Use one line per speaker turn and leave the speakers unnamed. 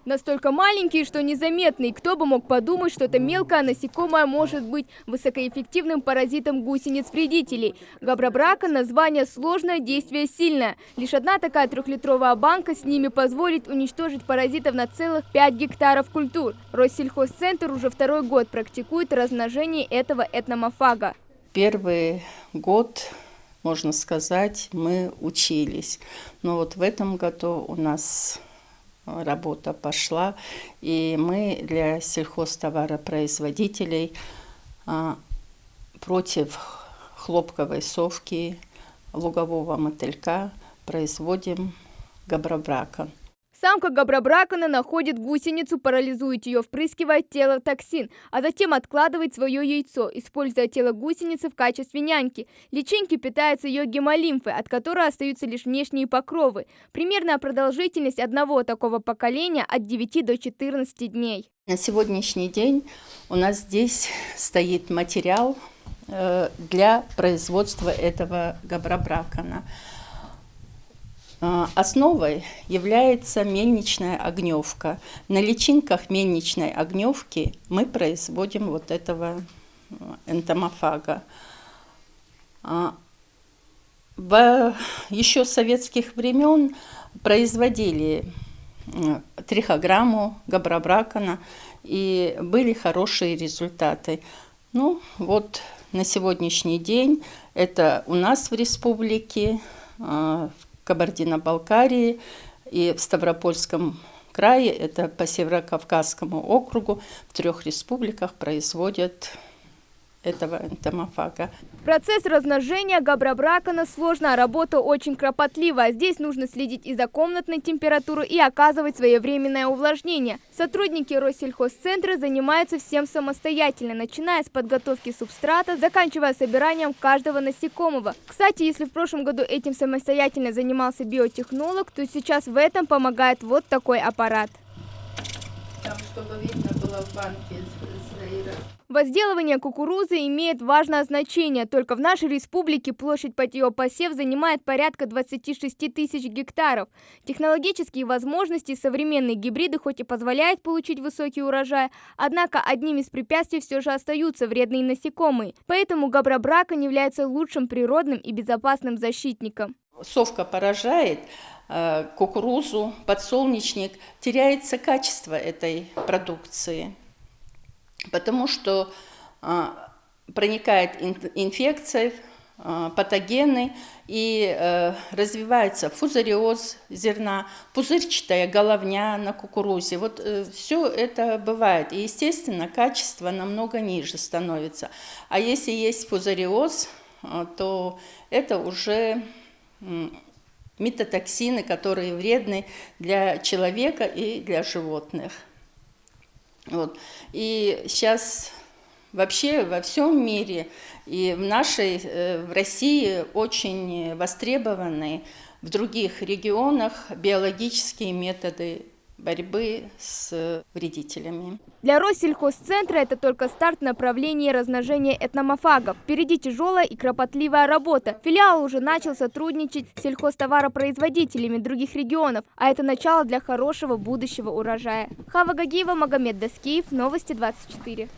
Настолько маленькие, что незаметные. Кто бы мог подумать, что это мелкое насекомое может быть высокоэффективным паразитом гусениц-вредителей. Габрабрака – название сложное, действие сильное. Лишь одна такая 3-литровая банка с ними позволит уничтожить паразитов на целых 5 гектаров культур. Россельхозцентр уже 2-й год практикует размножение этого этномофага.
Первый год, можно сказать, мы учились. Но вот в этом году у нас работа пошла, и мы для сельхозтоваропроизводителей против хлопковой совки, лугового мотылька производим габрабракан.
Самка габрабракана находит гусеницу, парализует ее, впрыскивая в тело токсин, а затем откладывает свое яйцо, используя тело гусеницы в качестве няньки. Личинки питаются ее гемолимфой, от которой остаются лишь внешние покровы. Примерная продолжительность одного такого поколения от 9 до 14 дней.
На сегодняшний день у нас здесь стоит материал для производства этого габрабракана. Основой является мельничная огневка. На личинках мельничной огневки мы производим вот этого энтомофага. Еще с советских времен производили трихограмму габрабракана, и были хорошие результаты. Ну вот на сегодняшний день это у нас в республике, в Кабардино-Балкарии и в Ставропольском крае, это по Северокавказскому округу, в 3 республиках производят этого энтомофага.
Процесс размножения габрабракана сложная, а работа очень кропотливая. Здесь нужно следить и за комнатной температурой, и оказывать своевременное увлажнение. Сотрудники Россельхозцентра занимаются всем самостоятельно, начиная с подготовки субстрата, заканчивая собиранием каждого насекомого. Кстати, если в прошлом году этим самостоятельно занимался биотехнолог, то сейчас в этом помогает вот такой аппарат.
Там, чтобы видно было в банке
Возделывание кукурузы имеет важное значение. Только в нашей республике площадь под ее посев занимает порядка 26 тысяч гектаров. Технологические возможности современные гибриды хоть и позволяют получить высокий урожай, однако одним из препятствий все же остаются вредные насекомые. Поэтому габрабракан является лучшим природным и безопасным защитником.
Совка поражает кукурузу, подсолнечник, теряется качество этой продукции. Потому что проникает инфекция, патогены, и развивается фузариоз зерна, пузырчатая головня на кукурузе. Вот все это бывает. И, естественно, качество намного ниже становится. А если есть фузариоз, то это уже митотоксины, которые вредны для человека и для животных. Вот. И сейчас вообще во всем мире и в России очень востребованы в других регионах биологические методы борьбы с вредителями.
Для Россельхозцентра это только старт направления размножения этномофагов. Впереди тяжелая и кропотливая работа. Филиал уже начал сотрудничать с сельхозтоваропроизводителями других регионов, а это начало для хорошего будущего урожая. Хава Гагиева, Магомед Даскиев, Новости 24.